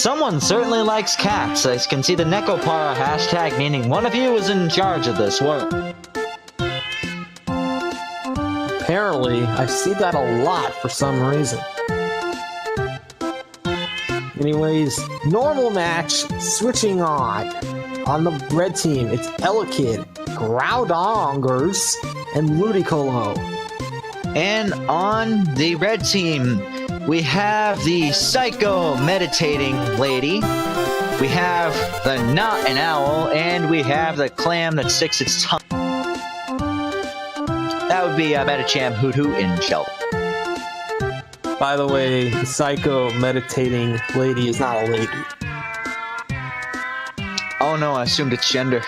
Someone certainly likes cats. I can see the Necopara hashtag, meaning one of you is in charge of this work. Apparently, I see that a lot for some reason. Anyways, normal match, switching on. On the red team, it's Elekid, Groudon, and Ludicolo. And on the red team, we have the Psycho Meditating Lady, we have the Not an Owl, and we have the Clam that sticks its tongue. That would be Medicham, Hoothoot, and Shellder. By the way, the Psycho Meditating Lady is not a lady. Oh no, I assumed it's gender.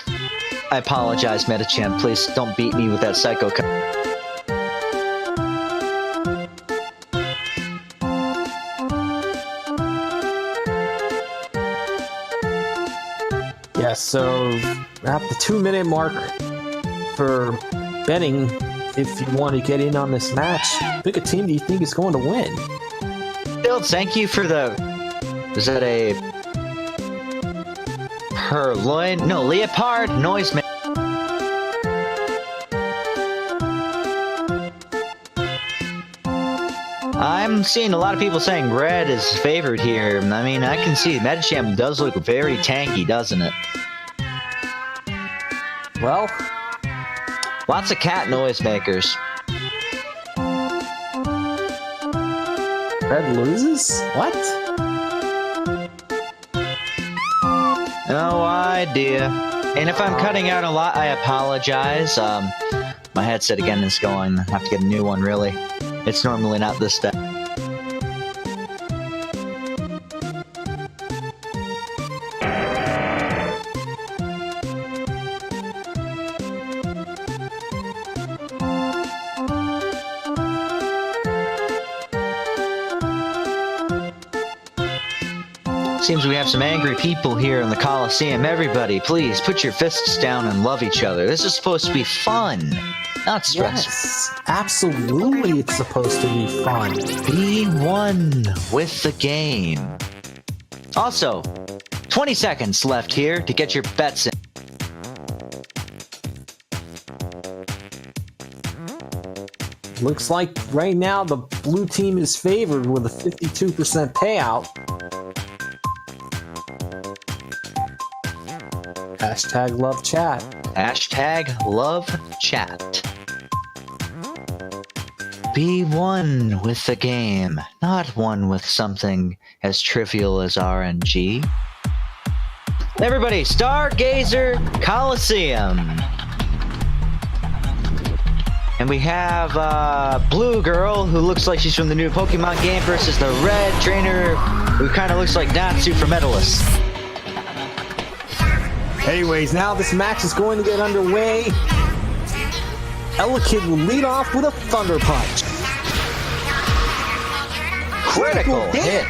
I apologize, Medicham. Please don't beat me with that Psycho. Yeah, so at the 2-minute mark for betting, if you want to get in on this match, pick a team do you think is going to win? Bill, thank you for the... Is that a... Purloin? No, Leopard Noiseman. I'm seeing a lot of people saying red is favored here. I mean, I can see Medicham does look very tanky, doesn't it? Well, lots of cat noisemakers. red loses? What? No idea. And if I'm cutting out a lot, I apologize. My headset again is going. I have to get a new one, really. It's normally not this step. Seems we have some angry people here in the Coliseum. Everybody, please put your fists down and love each other. This is supposed to be fun, not stressful. Yes, absolutely it's supposed to be fun. Be one with the game. Also, 20 seconds left here to get your bets in. Looks like right now the blue team is favored with a 52% payout. Hashtag love chat. Hashtag love chat. Be one with the game, not one with something as trivial as RNG. Everybody, Stargazer Coliseum. And we have Blue Girl, who looks like she's from the new Pokemon game, versus the Red Trainer, who kind of looks like Natsu from Medalist. Anyways, now this match is going to get underway. Elekid will lead off with a Thunder Punch. Critical hit.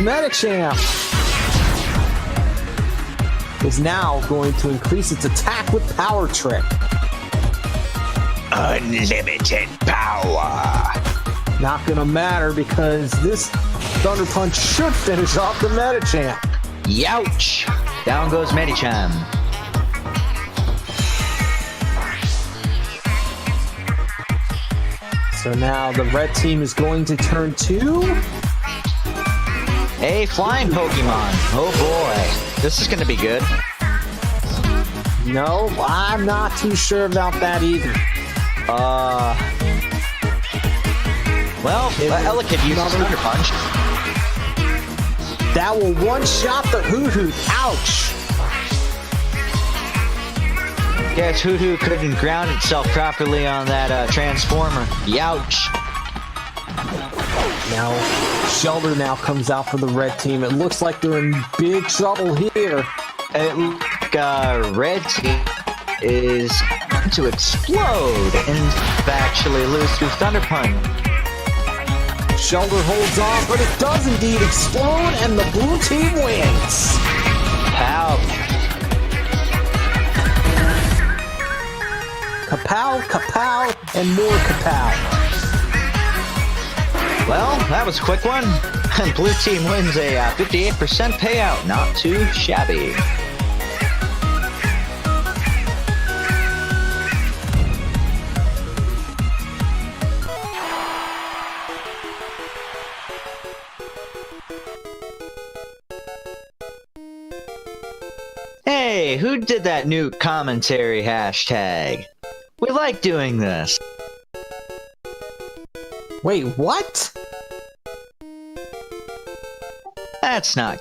Medicham is now going to increase its attack with Power Trick. Unlimited power. Not gonna matter because this Thunder Punch should finish off the Medicham. Youch! Down goes Medicham. So now the red team is going to turn to a flying Pokemon. Oh boy, this is gonna be good. No, I'm not too sure about that either. Well, Elekid uses Thunder Punch. That will one-shot the Hoothoot. Ouch! Guess Hoothoot couldn't ground itself properly on that Transformer. Youch! Now, Shellder now comes out for the red team. It looks like they're in big trouble here. Red team is going to explode and actually lose to Thunder Punch. Shellder holds on, but it does indeed explode, and the blue team wins. Pow. Kapow, kapow, and more kapow. Well, that was a quick one. Blue team wins a 58% payout. Not too shabby. Hey, who did that new commentary hashtag? We like doing this. Wait, what? That's not...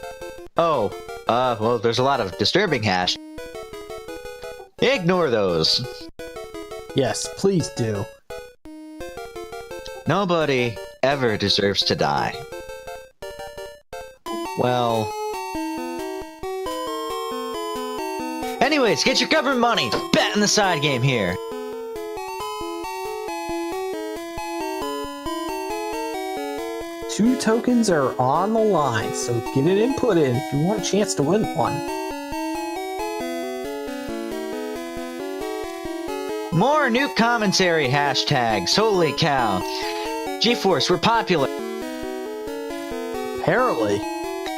Oh, well, there's a lot of disturbing hash. Ignore those. Yes, please do. Nobody ever deserves to die. Well... Anyways, get your government money! Bet in the side game here! Two tokens are on the line, so get an input in if you want a chance to win one. More new commentary hashtags, holy cow. G-Force, we're popular. Apparently.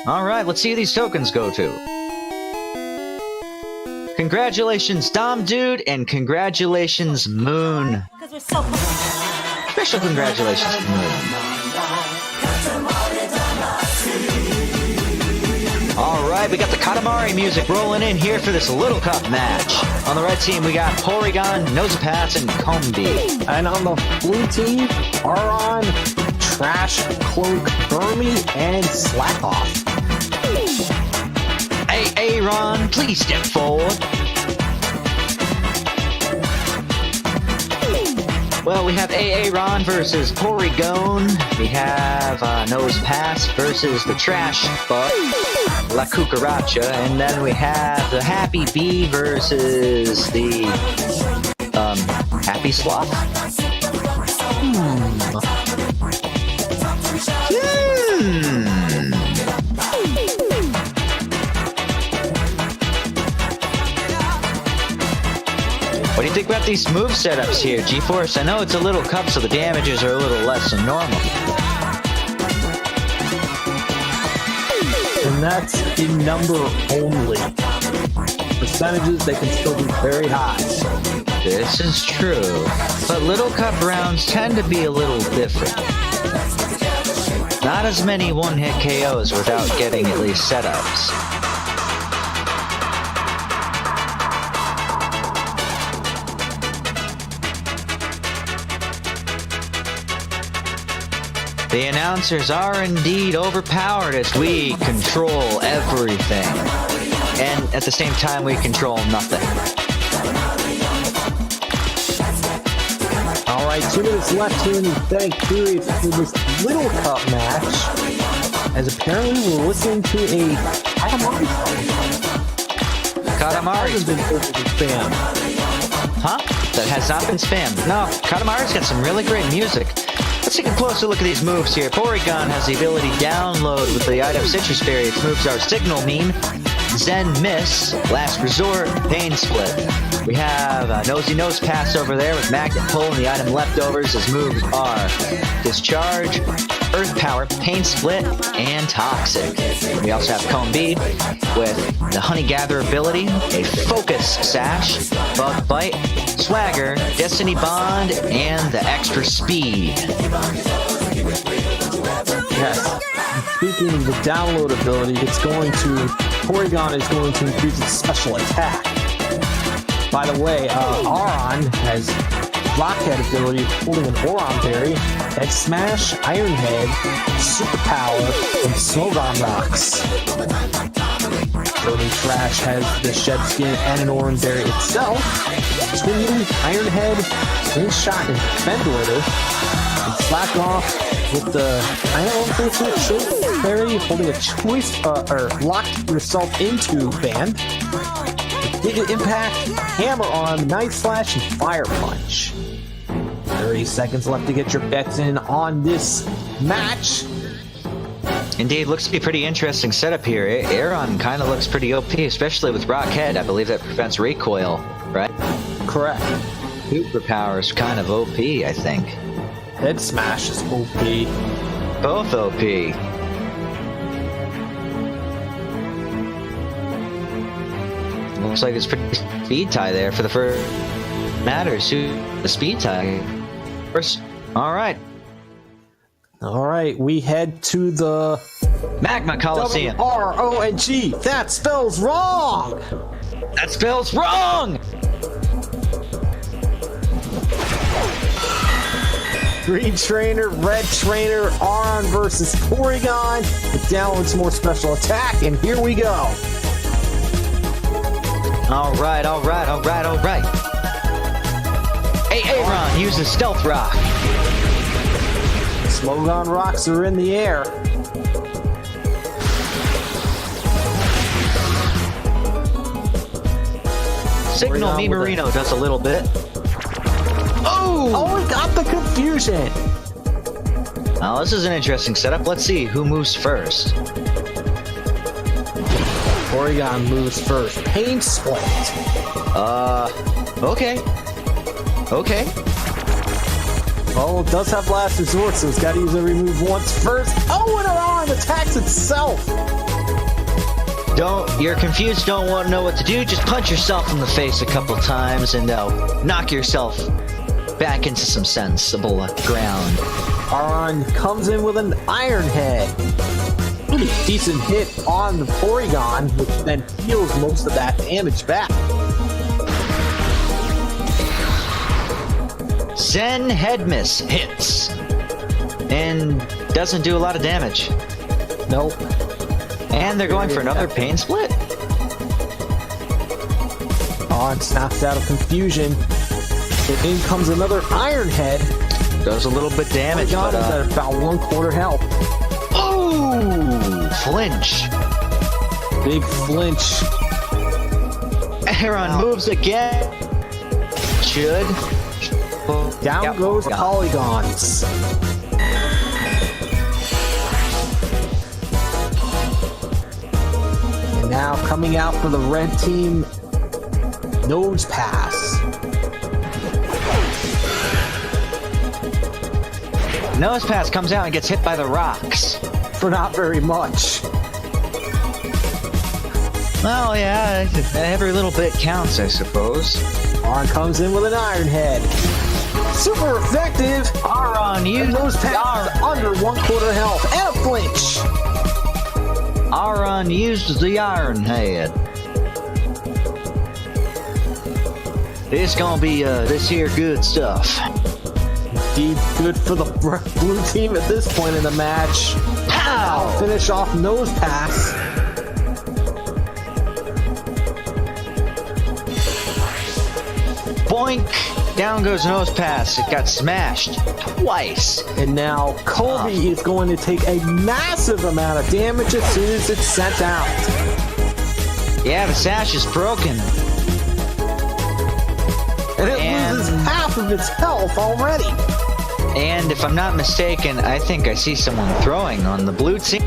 Alright, let's see who these tokens go to. Congratulations, Dom Dude, and congratulations, Moon. Special congratulations to Moon. Alright, we got the Katamari music rolling in here for this Little Cup match. On the red team, we got Porygon, Nosepass, and Combee. And on the blue team, Aron, Trash, Cloak, Burmy, and Slakoth. Hey, Aron, please step forward. Well, we have Aron versus Porygon. We have Nosepass versus the Trash Buck, La Cucaracha, and then we have the Happy Bee versus the Happy Sloth. What do you think about these move setups here, G-Force? I know it's a Little Cup, so the damages are a little less than normal. And that's in number only. Percentages, they can still be very high. This is true, but Little Cup rounds tend to be a little different. Not as many one-hit KOs without getting at least setups. The announcers are indeed overpowered as we control everything. And at the same time, we control nothing. Alright, 2 minutes left here in the betting period for this Little Cup match. As apparently we're listening to a Katamari song. Katamari's been spammed. Huh? That has not been spammed. No, Katamari's got some really great music. Let's take a closer look at these moves here. Porygon has the ability to download with the item Citrus Berry. Its moves are Signal Meme, Zen Miss, Last Resort, Pain Split. We have Nosy Nosepass over there with Magnet Pull and the item Leftovers. His moves are Discharge, Earth Power, Pain Split, and Toxic. We also have Combee with the Honey Gather ability, a Focus Sash, Bug Bite, Swagger, Destiny Bond, and the extra speed. Yes. Speaking of the download ability, Porygon is going to increase its special attack. By the way, Aron has Rockhead ability holding an Oron Berry, Head Smash, Iron Head, Superpower, and Smogon Rocks. Burmy Trash has the Shed Skin and an Oran Berry itself. Twin Iron Head, Slingshot, and Fendlitter. And Slakoth with the Iron Berry holding a choice, or locked yourself into band. Giga Impact, Hammer On, Night Slash, and Fire Punch. 30 seconds left to get your bets in on this match. Indeed, looks to be a pretty interesting setup here. Aron kind of looks pretty OP, especially with Rockhead. I believe that prevents recoil, right? Correct. Superpower is kind of OP, I think. Head Smash is OP. Both OP. looks like it's pretty speed tie there for the first matters. Who the speed tie first? All right, we head to the Magma Coliseum. RONG. That spells wrong. That spells wrong. Green trainer, red trainer, Aron versus Porygon. It downloads more special attack, and here we go. All right. Hey, Aron, use the Stealth Rock. Slogan rocks are in the air. Signal Me Marino does a little bit. Oh, we got the confusion. Now, this is an interesting setup. Let's see who moves first. Porygon moves first. Pain Split. Okay. Oh, it does have last resort, so it's got to use every move once first. Oh, and Aron attacks itself. You're confused, don't want to know what to do, just punch yourself in the face a couple times and knock yourself back into some sensible ground. Aron comes in with an Iron Head. Really decent hit on the Porygon, which then heals most of that damage back. Zen Head Miss hits and doesn't do a lot of damage. Nope. And they're going for another Pain Split. Aron snaps out of confusion. And in comes another Iron Head. Does a little bit damage, but is at about 1/4 health. Oh! Flinch. Big flinch. Aron moves again. Should. Down goes Polygons. And now coming out for the red team, Nosepass. Nosepass comes out and gets hit by the rocks. For not very much. Well, yeah, every little bit counts, I suppose. Aron comes in with an Iron Head. Super effective. Aron used Nosepass under 1/4 health and a flinch. Aron used the Iron Head. It's gonna be this here good stuff. Indeed, good for the blue team at this point in the match. Pow! Finish off Nosepass. Boink! Down goes Nosepass. It got smashed twice. And now Combee is going to take a massive amount of damage as soon as it's sent out. Yeah, the sash is broken. And it loses half of its health already. And if I'm not mistaken, I think I see someone throwing on the blue team.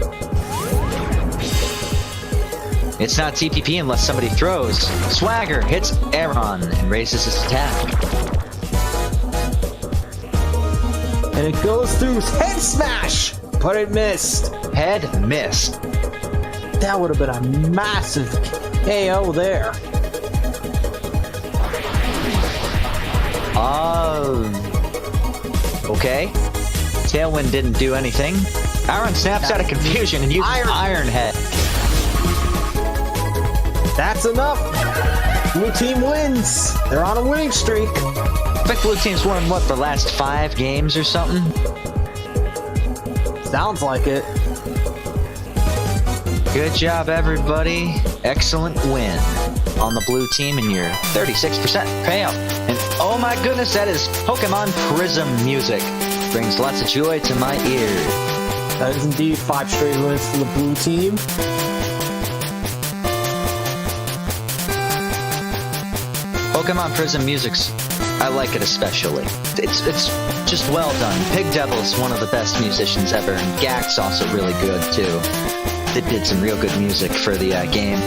It's not TPP unless somebody throws. Swagger hits Aron and raises his attack. And it goes through Head Smash, but it missed. Head missed. That would have been a massive KO there. Okay. Tailwind didn't do anything. Aron snaps out of confusion and uses Iron Head. That's enough. Blue team wins. They're on a winning streak. I think blue team's won, what, the last 5 games or something? Sounds like it. Good job, everybody. Excellent win on the blue team and your 36% payout. And oh my goodness, that is Pokemon Prism music. Brings lots of joy to my ears. That is indeed 5 straight wins for the blue team. Pokemon Prism music's, I like it especially. It's just well done. Pig Devil's one of the best musicians ever, and Gak's also really good too. They did some real good music for the game.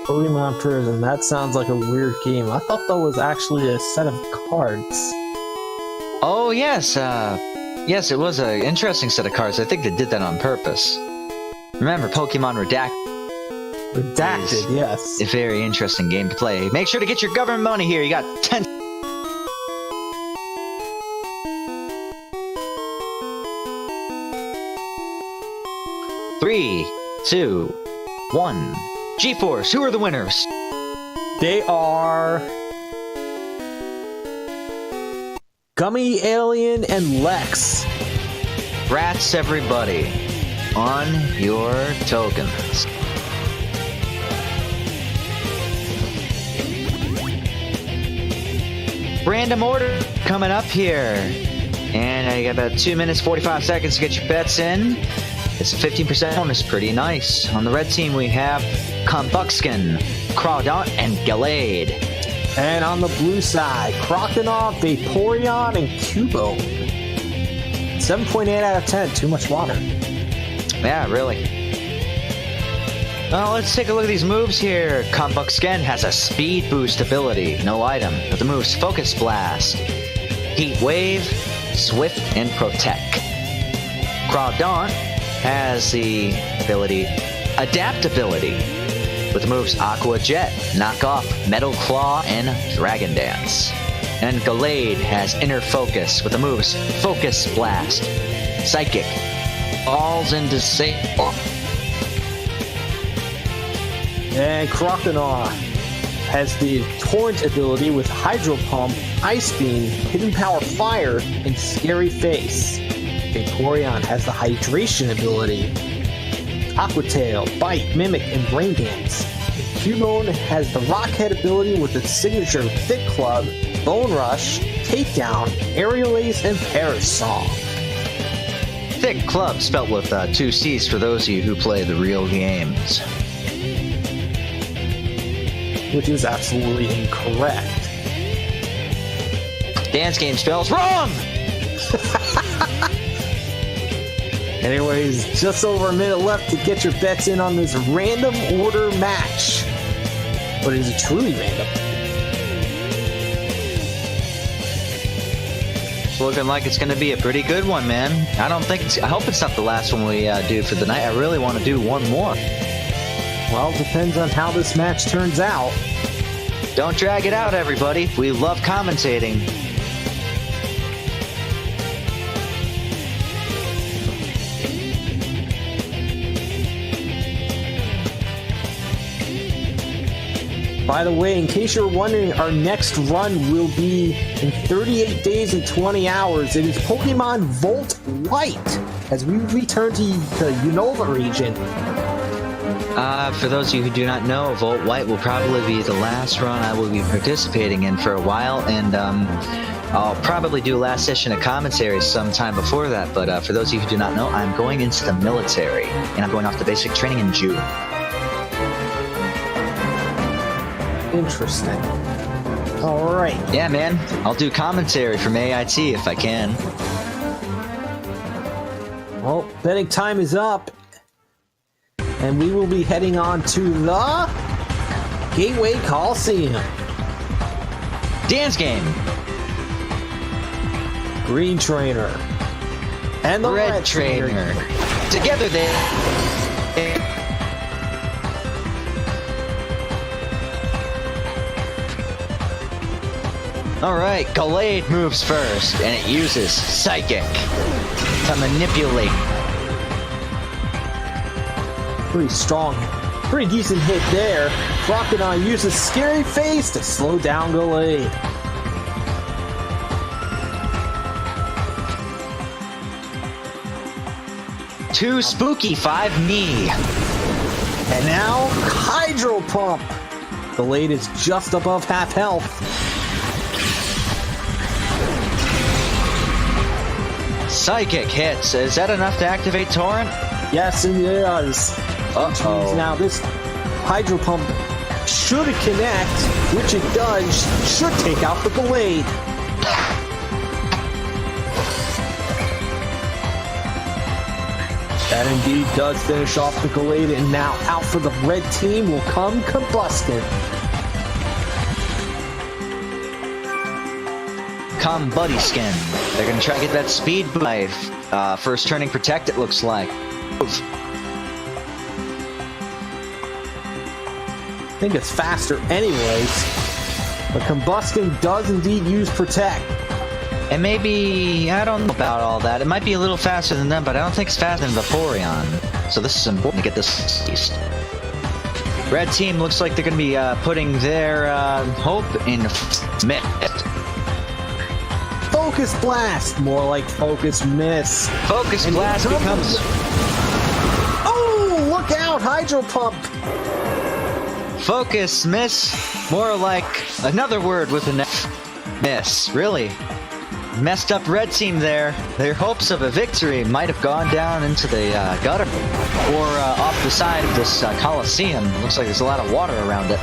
Pokemon Prism, that sounds like a weird game. I thought that was actually a set of cards. Oh yes, Yes, it was an interesting set of cards. I think they did that on purpose. Remember, Pokemon Redacted, yes. A very interesting game to play. Make sure to get your government money here. You got 10. Three, two, one. G-Force, who are the winners? They are Gummy Alien and Lex. Rats, everybody, on your tokens. Random order coming up here. And I got about 2 minutes, 45 seconds to get your bets in. It's a 15% bonus, pretty nice. On the red team, we have Combusken, Crawdaunt, and Gallade. And on the blue side, Croconaw, Vaporeon, and Cubone. 7.8 out of 10, too much water. Yeah, really. Well, let's take a look at these moves here. Combusken has a speed boost ability, no item, but the moves Focus Blast, Heat Wave, Swift, and Protect. Crawdaunt has the ability Adaptability with the moves Aqua Jet, Knock Off, Metal Claw, and Dragon Dance. And Gallade has Inner Focus with the moves Focus Blast, Psychic, Falls into Disable. And Croconaw has the Torrent ability with Hydro Pump, Ice Beam, Hidden Power Fire, and Scary Face. Vaporeon has the Hydration ability, Aqua Tail, Bite, Mimic, and Rain Dance. Cubone has the Rockhead ability with its signature Thick Club, Bone Rush, Takedown, Aerial Ace, and Parasol. Thick Club spelt with 2 C's for those of you who play the real games. Which is absolutely incorrect. Dance Game spells wrong! Anyways, just over a minute left to get your bets in on this random order match. But is it truly random? It's looking like it's going to be a pretty good one, man. I hope it's not the last one we do for the night. I really want to do one more. Well, it depends on how this match turns out. Don't drag it out, everybody. We love commentating. By the way, in case you're wondering, our next run will be in 38 days and 20 hours. It is Pokemon Volt White as we return to the Unova region. For those of you who do not know, Volt White will probably be the last run I will be participating in for a while, and I'll probably do a last session of commentary sometime before that, but for those of you who do not know, I'm going into the military, and I'm going off to basic training in June. Interesting. All right. Yeah, man. I'll do commentary from AIT if I can. Well, betting time is up. And we will be heading on to the Gateway Coliseum. Dance Game. Green Trainer. And the Red Trainer. Together they... Alright, Gallade moves first, and it uses Psychic to manipulate. Pretty strong, pretty decent hit there. Croconaw uses Scary Face to slow down Gallade. Too spooky, 5 knee. And now, Hydro Pump. Gallade is just above half health. Psychic hits. Is that enough to activate Torrent? Yes, it is. Which means now this Hydro Pump should connect, which it does, should take out the Gallade. That indeed does finish off the Gallade, and now out for the red team will come Combusken. Combusken. They're gonna try to get that speed by first turning Protect, it looks like. I think it's faster anyways. But Combusken does indeed use Protect. And maybe, I don't know about all that. It might be a little faster than them, but I don't think it's faster than Vaporeon. So this is important to get this east. Red team looks like they're going to be putting their hope in Mist. Focus Blast! More like Focus Miss. Focus And Blast becomes... Oh, look out! Hydro Pump! Focus Miss. More like another word with an F. Miss. Really. Messed up red team there. Their hopes of a victory might have gone down into the gutter or off the side of this Coliseum. Looks like there's a lot of water around it.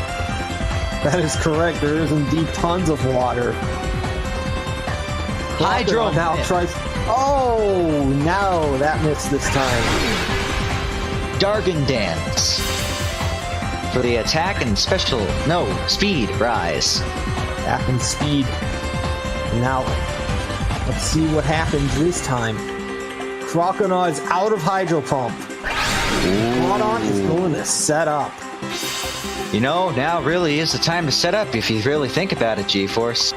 That is correct. There is indeed tons of water. Hydro now tries. Oh no, that missed this time. Dargon Dance for the attack and special speed rise. Attack and speed. Now. Let's see what happens this time. Croconaw is out of Hydro Pump. Crawdaunt is going to set up. You know, now really is the time to set up if you really think about it, G-Force.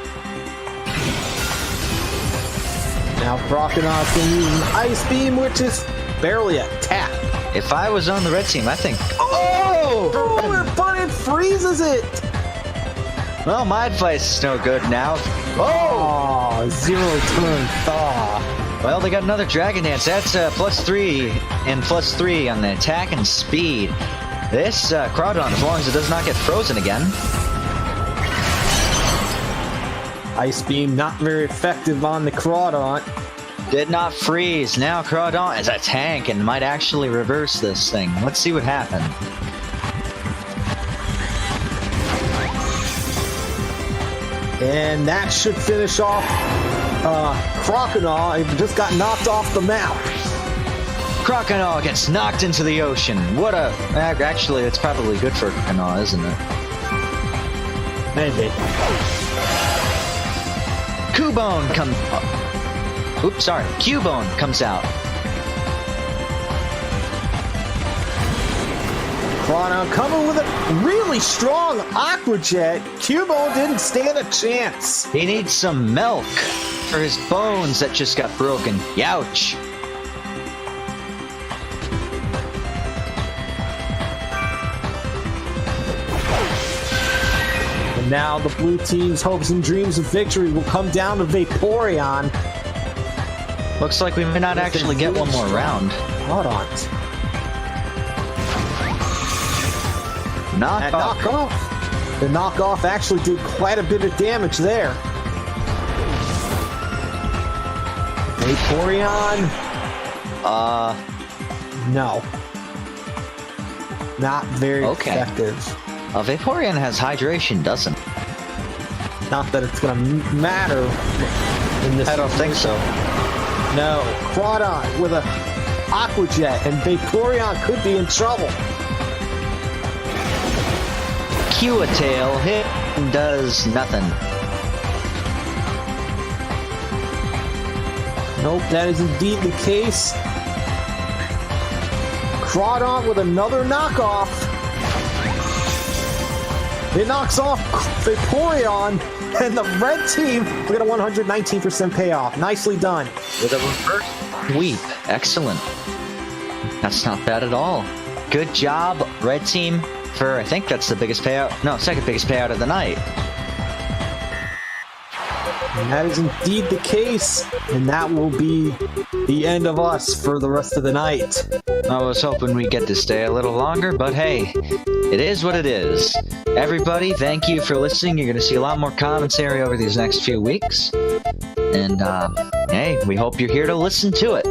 Now Croconaw is going to use an Ice Beam, which is barely a tap. If I was on the red team, I think... But it freezes it! Well, my advice is no good now. Oh, zero turn thaw. Well, they got another Dragon Dance. That's +3 and +3 on the attack and speed. This Crawdaunt, as long as it does not get frozen again. Ice Beam not very effective on the Crawdaunt. Did not freeze. Now Crawdaunt is a tank and might actually reverse this thing. Let's see what happened. And that should finish off Croconaw. It just got knocked off the map. Croconaw gets knocked into the ocean. What a... Actually, it's probably good for Croconaw, isn't it? Maybe. Cubone comes... Oops, sorry. Cubone comes out. Crawdaunt coming with a really strong Aqua Jet. Cubone didn't stand a chance. He needs some milk for his bones that just got broken. Youch. And now the blue team's hopes and dreams of victory will come down to Vaporeon. Looks like we may not actually get one more round. Crawdaunt. Knockoff. The knockoff actually did quite a bit of damage there. Vaporeon. No. Not very effective. Vaporeon has hydration, doesn't it? Not that it's gonna matter in this. I don't think so. No. Crawdaunt with a Aqua Jet, and Vaporeon could be in trouble. Tail hit does nothing. Nope, that is indeed the case. Crawdaunt with another knockoff. It knocks off Vaporeon, and the red team will get a 119% payoff. Nicely done. With a reverse sweep. Excellent. That's not bad at all. Good job, red team. For, I think that's the biggest payout. No, second biggest payout of the night. And that is indeed the case. And that will be the end of us for the rest of the night. I was hoping we'd get to stay a little longer, but hey, it is what it is. Everybody, thank you for listening. You're going to see a lot more commentary over these next few weeks. And, hey, we hope you're here to listen to it.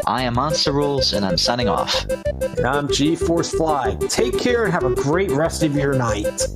I am Monster Rules, and I'm signing off. And I'm G-Force Fly. Take care and have a great rest of your night.